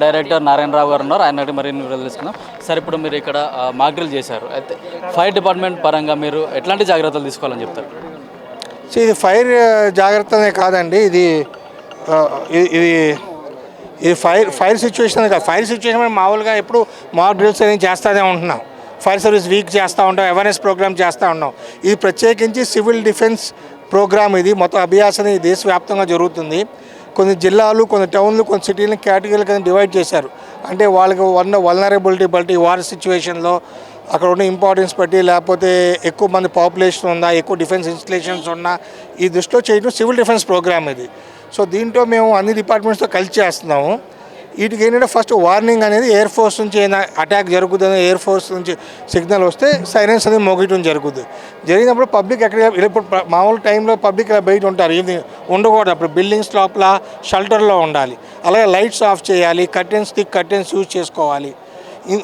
Director Narayana Rao గారు ఉన్నారు. ఆయన మరిన్ని వివరాలు తీసుకున్నాం. సార్, ఇప్పుడు మీరు ఇక్కడ మాక్ డ్రిల్ చేశారు. అయితే ఫైర్ డిపార్ట్మెంట్ పరంగా మీరు ఎట్లాంటి జాగ్రత్తలు తీసుకోవాలని చెప్తారు? సో ఇది ఫైర్ జాగ్రత్తనే కాదండి, ఇది ఇది ఇది ఫైర్ సిచ్యువేషన్ కాదు. ఫైర్ సిచ్యువేషన్ మామూలుగా ఎప్పుడు మాక్ డ్రిల్స్ అనేది చేస్తూనే ఉంటున్నాం. ఫైర్ సర్వీస్ వీక్ చేస్తూ ఉంటాం, అవేర్నెస్ ప్రోగ్రామ్ చేస్తూ ఉన్నాం. ఇది ప్రత్యేకించి సివిల్ డిఫెన్స్ ప్రోగ్రామ్. ఇది మొత్తం అభ్యాసం దేశవ్యాప్తంగా జరుగుతుంది. కొన్ని జిల్లాలు, కొన్ని టౌన్లు, కొన్ని సిటీలను కేటగిరీల కింద డివైడ్ చేశారు. అంటే వాళ్ళకి వల్నరబిలిటీ బట్టి వార్ సిచ్యువేషన్లో అక్కడ ఉన్న ఇంపార్టెన్స్ బట్టి, లేకపోతే ఎక్కువ మంది పాపులేషన్ ఉందా, ఎక్కువ డిఫెన్స్ ఇన్స్టలేషన్స్ ఉన్నా, ఈ దృష్టిలో చేయడం సివిల్ డిఫెన్స్ ప్రోగ్రామ్ ఇది. సో దీంట్లో మేము అన్ని డిపార్ట్మెంట్స్తో కలిసి చేస్తున్నాము. వీటికి ఏంటంటే ఫస్ట్ వార్నింగ్ అనేది ఎయిర్ ఫోర్స్ నుంచి ఏదైనా అటాక్ జరుగుతుందని ఎయిర్ ఫోర్స్ నుంచి సిగ్నల్ వస్తే సైలెన్స్ అనేది మోగటం జరుగుతుంది. జరిగినప్పుడు పబ్లిక్ ఇప్పుడు మామూలు టైంలో పబ్లిక్ ఇలా బయట ఉంటారు, ఈవినింగ్ ఉండకూడదు. అప్పుడు బిల్డింగ్స్ లోపల షెల్టర్లో ఉండాలి. అలాగే లైట్స్ ఆఫ్ చేయాలి, కర్టెన్స్ యూజ్ చేసుకోవాలి.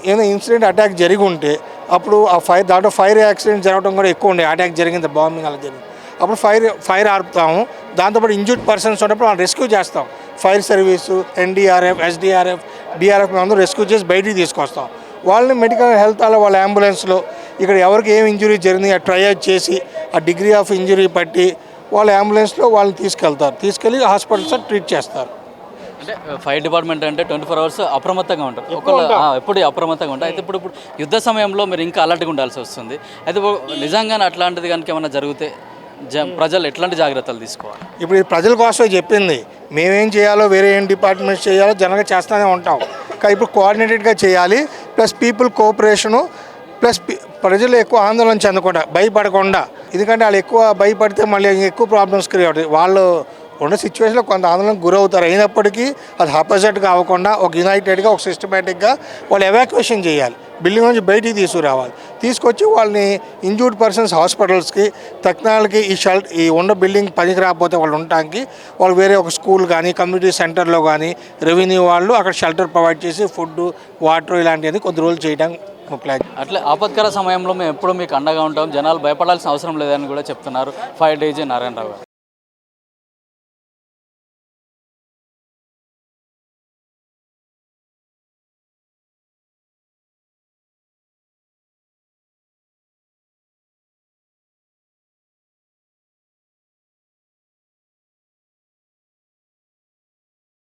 ఏదైనా ఇన్సిడెంట్ అటాక్ జరిగి ఉంటే అప్పుడు ఆ దాంట్లో ఫైర్ యాక్సిడెంట్ జరగడం కూడా ఎక్కువ ఉండే. అటాక్ జరిగింది, బాంబింగ్ అలా జరిగింది, అప్పుడు ఫైర్ ఆర్పుతాము. దాంతోపాటు ఇంజూర్డ్ పర్సన్స్ ఉన్నప్పుడు వాళ్ళు రెస్క్యూ చేస్తాం. Fire service, NDRF, SDRF, DRF అందరూ రెస్క్యూ చేసి బయటికి తీసుకొస్తాం. వాళ్ళని మెడికల్ హెల్త్ అలా వాళ్ళ అంబులెన్స్లో ఇక్కడ ఎవరికి ఏం ఇంజురీ జరిగింది ట్రయల్ చేసి ఆ డిగ్రీ ఆఫ్ ఇంజురీ బట్టి వాళ్ళ అంబులెన్స్లో వాళ్ళని తీసుకెళ్ళి హాస్పిటల్స్లో ట్రీట్ చేస్తారు. అంటే ఫైర్ డిపార్ట్మెంట్ అంటే 24 hours అప్రమత్తంగా ఉంటారు. ఎప్పుడు అప్రమత్తంగా ఉంటారు. అయితే ఇప్పుడు యుద్ధ సమయంలో మీరు ఇంకా అలర్ట్గా ఉండాల్సి వస్తుంది. అయితే నిజంగానే అట్లాంటిది కనుక ఏమైనా జరిగితే ప్రజలు ఎట్లాంటి జాగ్రత్తలు తీసుకోవాలి? ఇప్పుడు ఇది ప్రజల కోసమే చెప్పింది. మేమేం చేయాలో, వేరే ఏం డిపార్ట్మెంట్స్ చేయాలో జనరల్గా చేస్తూనే ఉంటాం. కానీ ఇప్పుడు కోఆర్డినేటెడ్గా చేయాలి. ప్లస్ పీపుల్ కోఆపరేషను, ప్లస్ ప్రజలు ఎక్కువ ఆందోళన చెందకుండా, భయపడకుండా. ఎందుకంటే వాళ్ళు ఎక్కువ భయపడితే మళ్ళీ ఎక్కువ ప్రాబ్లమ్స్ క్రియేట్ అవుతాయి. వాళ్ళు ఉన్న సిచ్యువేషన్లో కొంత ఆందోళనకు గురవుతారు. అయినప్పటికీ అది ఆపోజిట్గా అవ్వకుండా ఒక యునైటెడ్గా, ఒక సిస్టమేటిక్గా వాళ్ళు ఎవాక్యుయేషన్ చేయాలి. బిల్డింగ్ నుంచి బయటికి తీసుకురావాలి. తీసుకొచ్చి వాళ్ళని ఇంజూర్డ్ పర్సన్స్ హాస్పిటల్స్కి, తక్షణాలకి ఈ ఉన్న బిల్డింగ్ పనికి రాకపోతే వాళ్ళు ఉండటానికి వాళ్ళు వేరే ఒక స్కూల్ కానీ, కమ్యూనిటీ సెంటర్లో కానీ రెవెన్యూ వాళ్ళు అక్కడ షెల్టర్ ప్రొవైడ్ చేసి ఫుడ్, వాటర్ ఇలాంటివి కొద్ది రోజులు చేయడం ప్లాన్. అట్లా ఆపత్కర సమయంలో మేము ఎప్పుడు మీకు అండగా ఉంటాం, జనాలు భయపడాల్సిన అవసరం లేదని కూడా చెప్తున్నారు ఫైర్ డీజీ నారాయణరావు గారు.